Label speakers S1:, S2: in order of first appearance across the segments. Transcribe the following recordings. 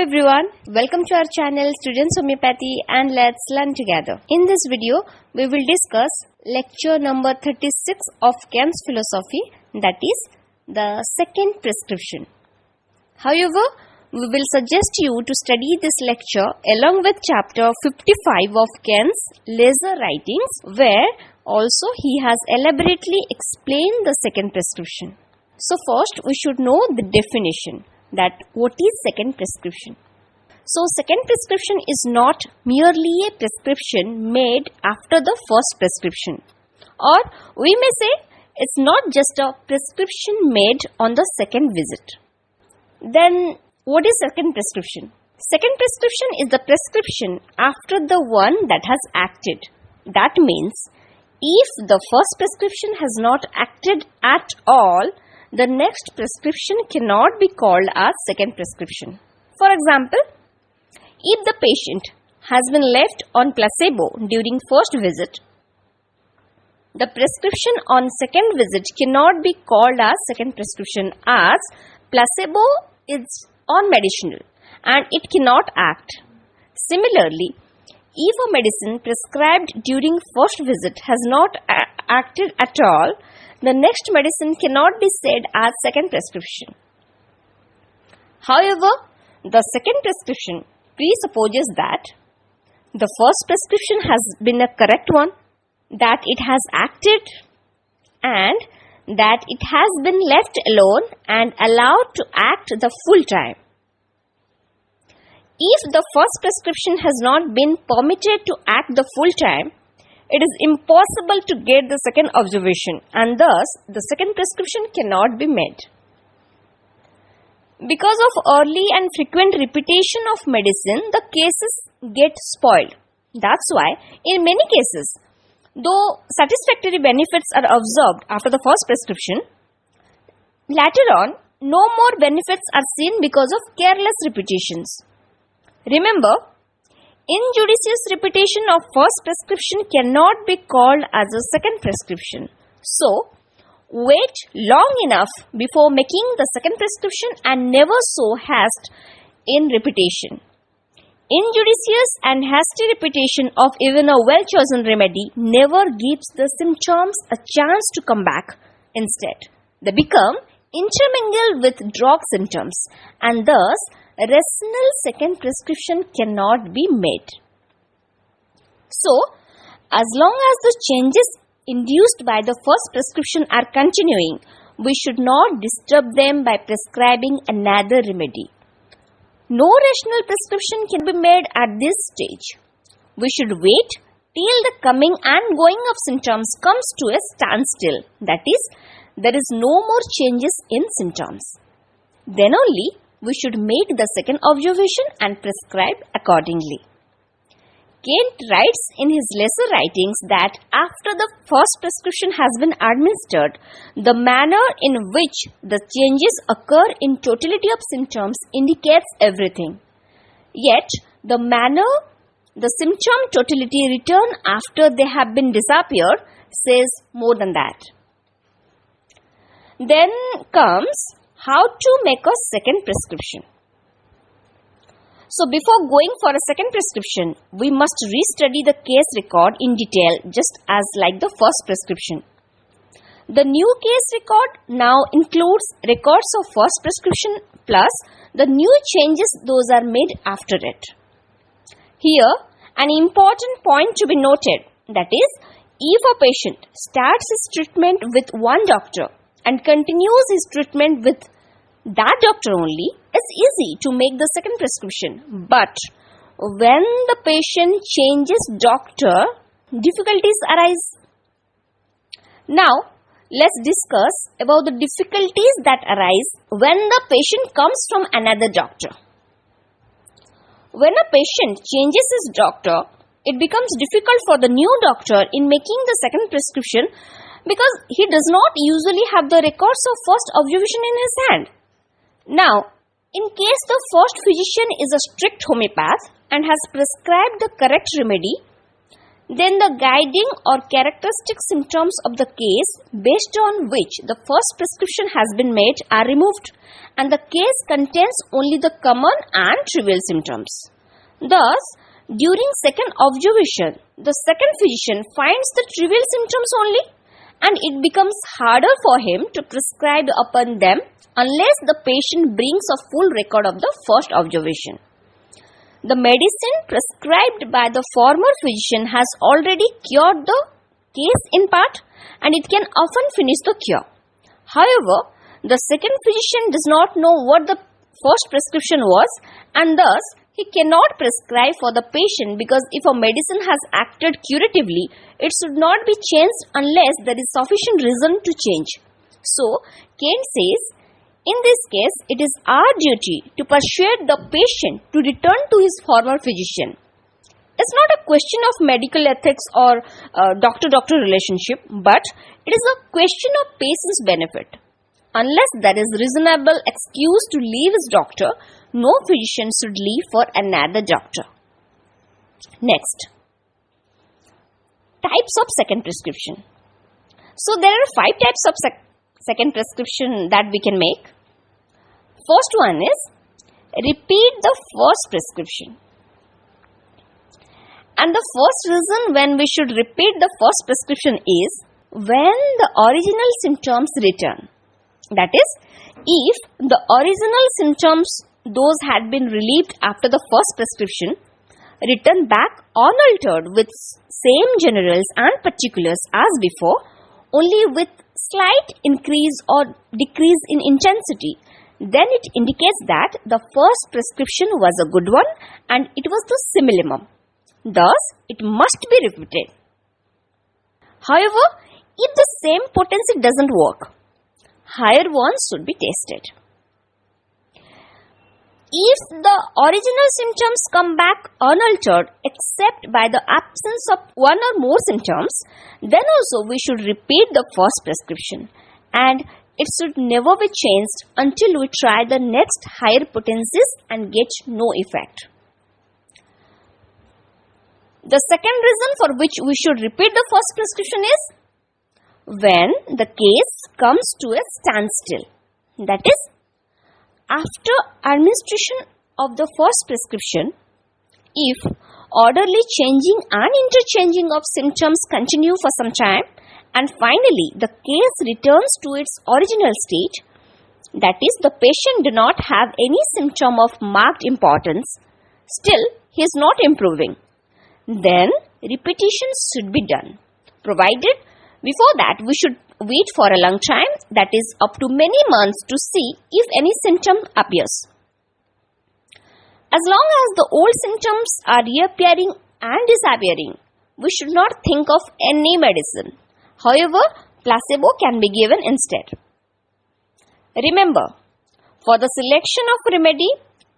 S1: everyone, welcome to our channel Students Homeopathy and let's learn together. In this video, we will discuss lecture number 36 of Kemp's philosophy, that is the second prescription. However, we will suggest you to study this lecture along with chapter 55 of Kemp's laser writings, where also he has elaborately explained the second prescription. So first we should know the definition, that what is second prescription. So second prescription is not merely a prescription made after the first prescription, or we may say it's not just a prescription made on the second visit. Then what is second prescription? Second prescription is the prescription after the one that has acted. That means if the first prescription has not acted at all, the next prescription cannot be called as second prescription. For example, if the patient has been left on placebo during first visit, the prescription on second visit cannot be called as second prescription, as placebo is non-medicinal and it cannot act. Similarly, if a medicine prescribed during first visit has not acted at all, the next medicine cannot be said as second prescription. However, the second prescription presupposes that the first prescription has been a correct one, that it has acted, and that it has been left alone and allowed to act the full time. If the first prescription has not been permitted to act the full time, it is impossible to get the second observation, and thus the second prescription cannot be made. Because of early and frequent repetition of medicine, the cases get spoiled. That's why, in many cases, though satisfactory benefits are observed after the first prescription, later on, no more benefits are seen because of careless repetitions. Remember, injudicious repetition of first prescription cannot be called as a second prescription. So, wait long enough before making the second prescription and never so haste in repetition. Injudicious and hasty repetition of even a well-chosen remedy never gives the symptoms a chance to come back. Instead, they become intermingled with drug symptoms, and thus rational second prescription cannot be made. So, as long as the changes induced by the first prescription are continuing, we should not disturb them by prescribing another remedy. No rational prescription can be made at this stage. We should wait till the coming and going of symptoms comes to a standstill. That is, there is no more changes in symptoms. Then only we should make the second observation and prescribe accordingly. Kent writes in his lesser writings that after the first prescription has been administered, the manner in which the changes occur in totality of symptoms indicates everything. Yet, the manner the symptom totality return after they have been disappeared says more than that. Then comes how to make a second prescription. So before going for a second prescription, we must restudy the case record in detail, just as like the first prescription. The new case record now includes records of first prescription plus the new changes those are made after it. Here, an important point to be noted, that is, if a patient starts his treatment with one doctor and continues his treatment with that doctor only, it's easy to make the second prescription. But when the patient changes doctor, difficulties arise. Now, let's discuss about the difficulties that arise when the patient comes from another doctor. When a patient changes his doctor, it becomes difficult for the new doctor in making the second prescription because he does not usually have the records of first observation in his hand. Now, in case the first physician is a strict homeopath and has prescribed the correct remedy, then the guiding or characteristic symptoms of the case based on which the first prescription has been made are removed, and the case contains only the common and trivial symptoms. Thus, during second observation, the second physician finds the trivial symptoms only, and it becomes harder for him to prescribe upon them unless the patient brings a full record of the first observation. The medicine prescribed by the former physician has already cured the case in part, and it can often finish the cure. However, the second physician does not know what the first prescription was, and thus he cannot prescribe for the patient, because if a medicine has acted curatively, it should not be changed unless there is sufficient reason to change. So, Kane says, in this case, it is our duty to persuade the patient to return to his former physician. It's not a question of medical ethics or doctor-doctor relationship, but it is a question of patient's benefit. Unless there is reasonable excuse to leave his doctor, no physician should leave for another doctor. Next, types of second prescription. So there are 5 types of second prescription that we can make. First one is repeat the first prescription. And the first reason when we should repeat the first prescription is when the original symptoms return. That is, if the original symptoms, those had been relieved after the first prescription, return back unaltered with same generals and particulars as before, only with slight increase or decrease in intensity, then it indicates that the first prescription was a good one and it was the simillimum. Thus, it must be repeated. However, if the same potency doesn't work, higher ones should be tested. If the original symptoms come back unaltered except by the absence of one or more symptoms, then also we should repeat the first prescription, and it should never be changed until we try the next higher potencies and get no effect. The second reason for which we should repeat the first prescription is when the case comes to a standstill. That is, after administration of the first prescription, if orderly changing and interchanging of symptoms continue for some time, and finally the case returns to its original state, that is, the patient do not have any symptom of marked importance, still he is not improving, then repetition should be done, provided before that we should wait for a long time, that is up to many months, to see if any symptom appears. As long as the old symptoms are reappearing and disappearing, we should not think of any medicine. However, placebo can be given instead. Remember, for the selection of remedy,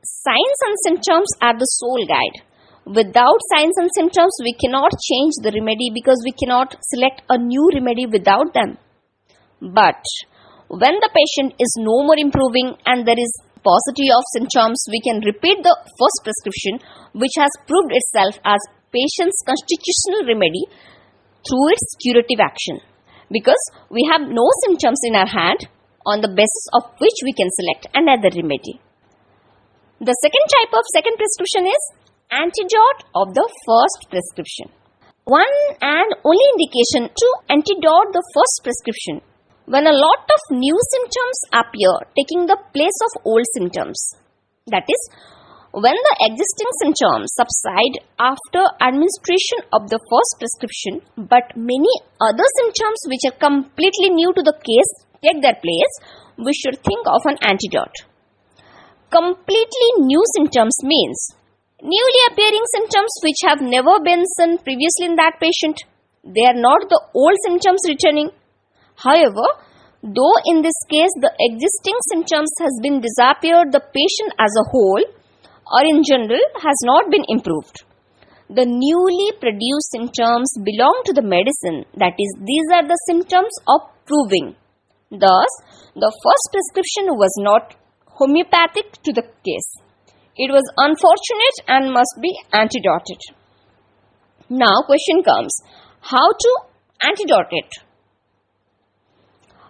S1: signs and symptoms are the sole guide. Without signs and symptoms, we cannot change the remedy because we cannot select a new remedy without them. But when the patient is no more improving and there is paucity of symptoms, we can repeat the first prescription, which has proved itself as patient's constitutional remedy through its curative action, because we have no symptoms in our hand on the basis of which we can select another remedy. The second type of second prescription is antidote of the first prescription. One and only indication to antidote the first prescription when a lot of new symptoms appear taking the place of old symptoms. That is, when the existing symptoms subside after administration of the first prescription, but many other symptoms which are completely new to the case take their place, we should think of an antidote. Completely new symptoms means newly appearing symptoms which have never been seen previously in that patient. They are not the old symptoms returning. However, though in this case the existing symptoms has been disappeared, the patient as a whole or in general has not been improved. The newly produced symptoms belong to the medicine, that is, these are the symptoms of proving. Thus, the first prescription was not homeopathic to the case. It was unfortunate and must be antidoted. Now question comes, how to antidote it?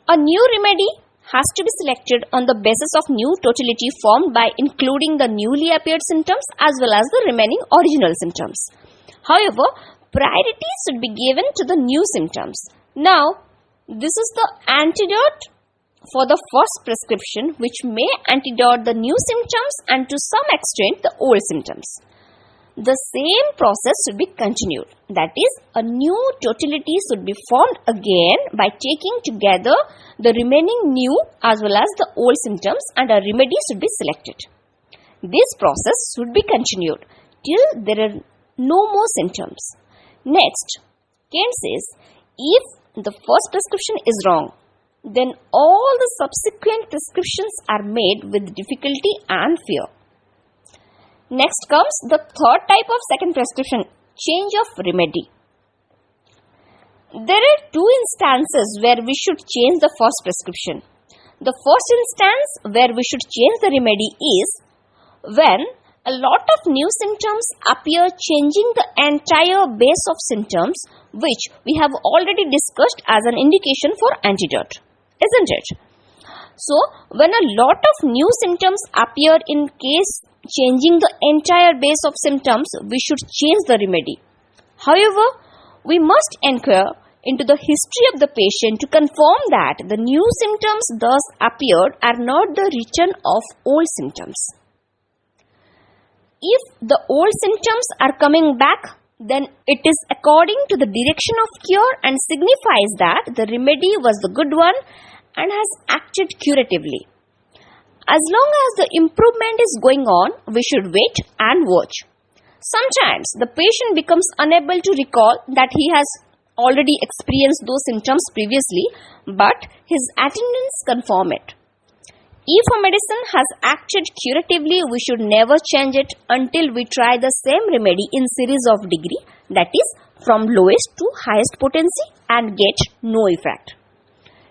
S1: A new remedy has to be selected on the basis of new totality formed by including the newly appeared symptoms as well as the remaining original symptoms. However, priority should be given to the new symptoms. Now, this is the antidote for the first prescription, which may antidote the new symptoms and to some extent the old symptoms. The same process should be continued. That is, a new totality should be formed again by taking together the remaining new as well as the old symptoms, and a remedy should be selected. This process should be continued till there are no more symptoms. Next, Kent says, if the first prescription is wrong, then all the subsequent prescriptions are made with difficulty and fear. Next comes the third type of second prescription, change of remedy. There are two instances where we should change the first prescription. The first instance where we should change the remedy is when a lot of new symptoms appear, changing the entire base of symptoms, which we have already discussed as an indication for antidote, isn't it? So, when a lot of new symptoms appear, in case changing the entire base of symptoms, we should change the remedy. However, we must inquire into the history of the patient to confirm that the new symptoms thus appeared are not the return of old symptoms. If the old symptoms are coming back, then it is according to the direction of cure and signifies that the remedy was the good one and has acted curatively. As long as the improvement is going on, we should wait and watch. Sometimes the patient becomes unable to recall that he has already experienced those symptoms previously, but his attendants confirm it. If a medicine has acted curatively, we should never change it until we try the same remedy in series of degree, that is, from lowest to highest potency, and get no effect.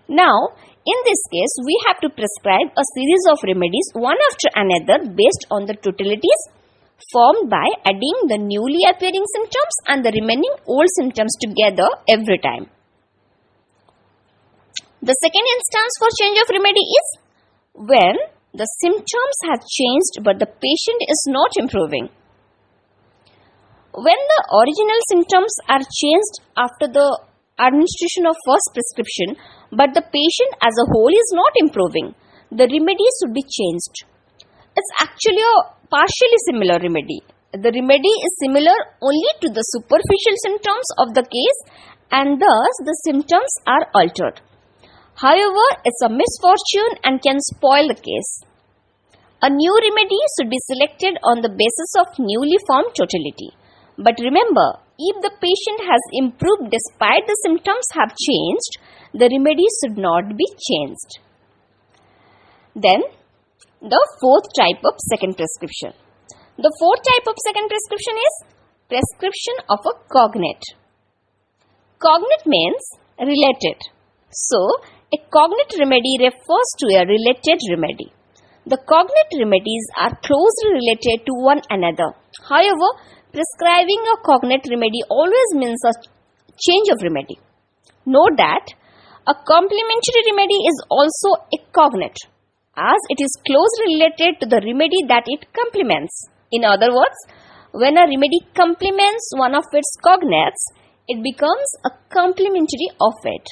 S1: Now, in this case, we have to prescribe a series of remedies one after another based on the totalities formed by adding the newly appearing symptoms and the remaining old symptoms together every time. The second instance for change of remedy is when the symptoms have changed but the patient is not improving. When the original symptoms are changed after the administration of first prescription, but the patient as a whole is not improving, the remedy should be changed. It's actually a partially similar remedy. The remedy is similar only to the superficial symptoms of the case, and thus the symptoms are altered. However, it's a misfortune and can spoil the case. A new remedy should be selected on the basis of newly formed totality. But remember, if the patient has improved despite the symptoms have changed, the remedy should not be changed. Then, the fourth type of second prescription. The fourth type of second prescription is prescription of a cognate. Cognate means related. So, a cognate remedy refers to a related remedy. The cognate remedies are closely related to one another. However, prescribing a cognate remedy always means a change of remedy. Note that a complementary remedy is also a cognate, as it is closely related to the remedy that it complements. In other words, when a remedy complements one of its cognates, it becomes a complementary of it.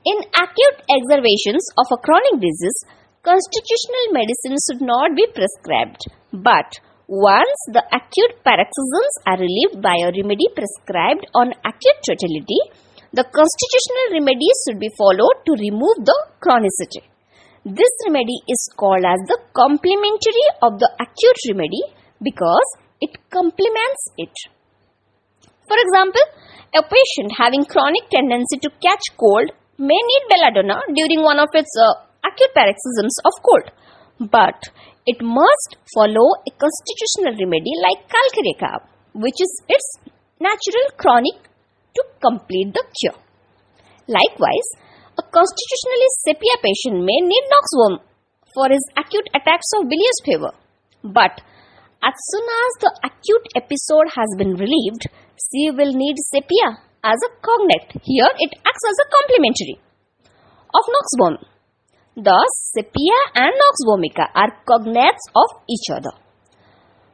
S1: In acute exacerbations of a chronic disease, constitutional medicine should not be prescribed, but once the acute paroxysms are relieved by a remedy prescribed on acute totality, the constitutional remedies should be followed to remove the chronicity. This remedy is called as the complementary of the acute remedy because it complements it. For example, a patient having chronic tendency to catch cold may need belladonna during one of its acute paroxysms of cold, but it must follow a constitutional remedy like calciricab, which is its natural chronic to complete the cure. Likewise, a constitutionally sepia patient may need noxworm for his acute attacks of bilious fever, but as soon as the acute episode has been relieved, C will need sepia as a cognate. Here it acts as a complementary of nox vomica. Thus, sepia and nox vomica are cognates of each other.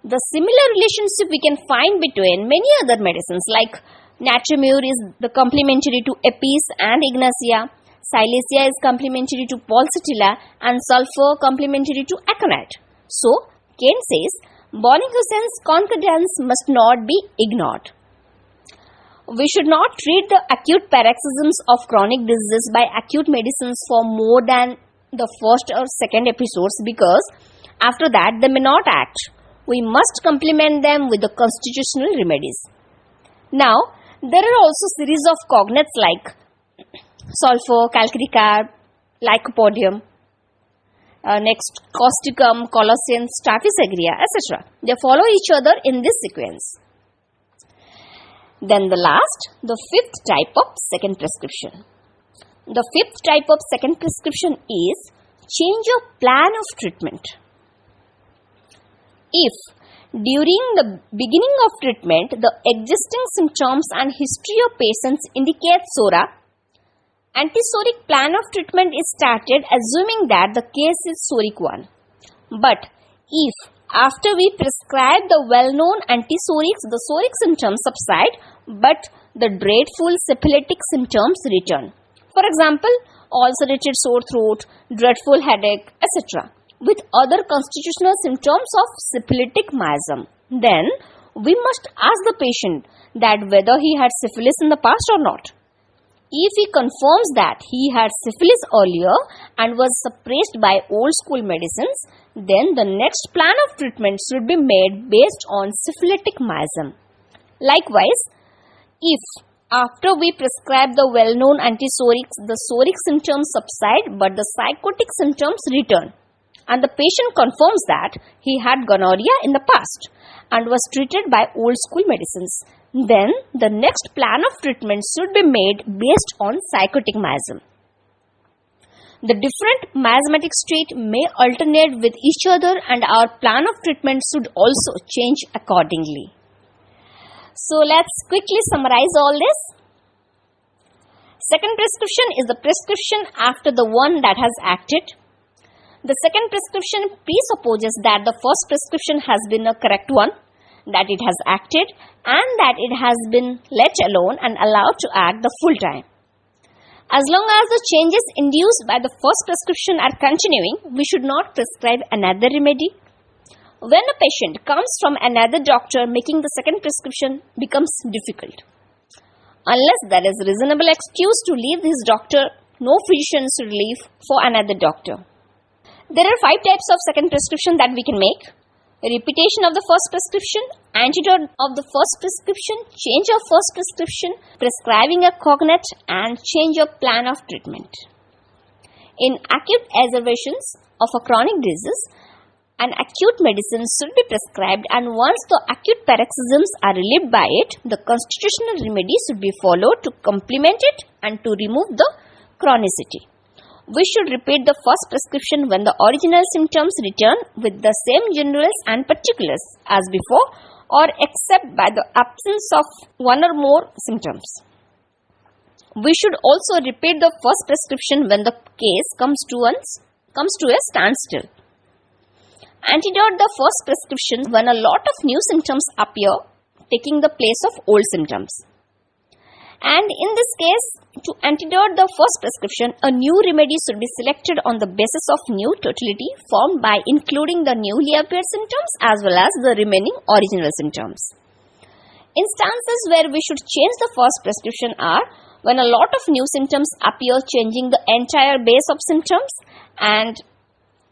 S1: The similar relationship we can find between many other medicines like Natrimur is the complementary to Apis and Ignacia, Silesia is complementary to Pulsatilla, and sulfur complementary to aconite. So, Kent says, Bonning-Hussein's concordance must not be ignored. We should not treat the acute paroxysms of chronic diseases by acute medicines for more than the first or second episodes because after that they may not act. We must complement them with the constitutional remedies. Now, there are also series of cognates like sulfur, calcaricarb, lycopodium, next causticum, colocin, staphylos aureus, etc. They follow each other in this sequence. Then the fifth type of second prescription. The fifth type of second prescription is change of plan of treatment. If during the beginning of treatment the existing symptoms and history of patients indicate SORA, antisoric plan of treatment is started assuming that the case is soric 1. But if after we prescribe the well-known antisorics, the soric symptoms subside but the dreadful syphilitic symptoms return. For example, ulcerated sore throat, dreadful headache, etc. with other constitutional symptoms of syphilitic miasm. Then, we must ask the patient that whether he had syphilis in the past or not. If he confirms that he had syphilis earlier and was suppressed by old school medicines, then the next plan of treatment should be made based on syphilitic miasm. Likewise, if after we prescribe the well-known antisorics, the soric symptoms subside but the psychotic symptoms return, and the patient confirms that he had gonorrhea in the past and was treated by old school medicines, then the next plan of treatment should be made based on psychotic miasm. The different miasmatic states may alternate with each other and our plan of treatment should also change accordingly. So let's quickly summarize all this. Second prescription is the prescription after the one that has acted. The second prescription presupposes that the first prescription has been a correct one, that it has acted, and that it has been let alone and allowed to act the full time. As long as the changes induced by the first prescription are continuing, we should not prescribe another remedy. When a patient comes from another doctor, making the second prescription becomes difficult. Unless there is reasonable excuse to leave his doctor, no physician should leave for another doctor. There are 5 types of second prescription that we can make. Repetition of the first prescription, antidote of the first prescription, change of first prescription, prescribing a cognate, and change of plan of treatment. In acute exacerbations of a chronic disease, an acute medicine should be prescribed, and once the acute paroxysms are relieved by it, the constitutional remedy should be followed to complement it and to remove the chronicity. We should repeat the first prescription when the original symptoms return with the same generals and particulars as before, or except by the absence of one or more symptoms. We should also repeat the first prescription when the case comes to a standstill. Antidote the first prescription when a lot of new symptoms appear, taking the place of old symptoms. And in this case, to antidote the first prescription, a new remedy should be selected on the basis of new totality formed by including the newly appeared symptoms as well as the remaining original symptoms. Instances where we should change the first prescription are when a lot of new symptoms appear, changing the entire base of symptoms, and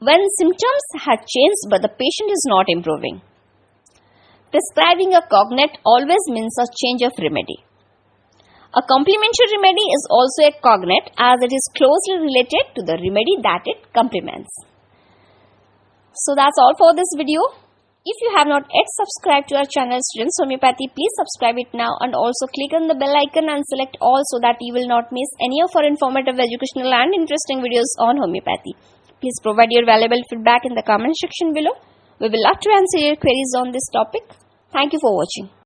S1: when symptoms have changed but the patient is not improving. Prescribing a cognate always means a change of remedy. A complementary remedy is also a cognate as it is closely related to the remedy that it complements. So that's all for this video. If you have not yet subscribed to our channel Students Homeopathy, please subscribe it now and also click on the bell icon and select all so that you will not miss any of our informative, educational and interesting videos on homeopathy. Please provide your valuable feedback in the comment section below. We will love to answer your queries on this topic. Thank you for watching.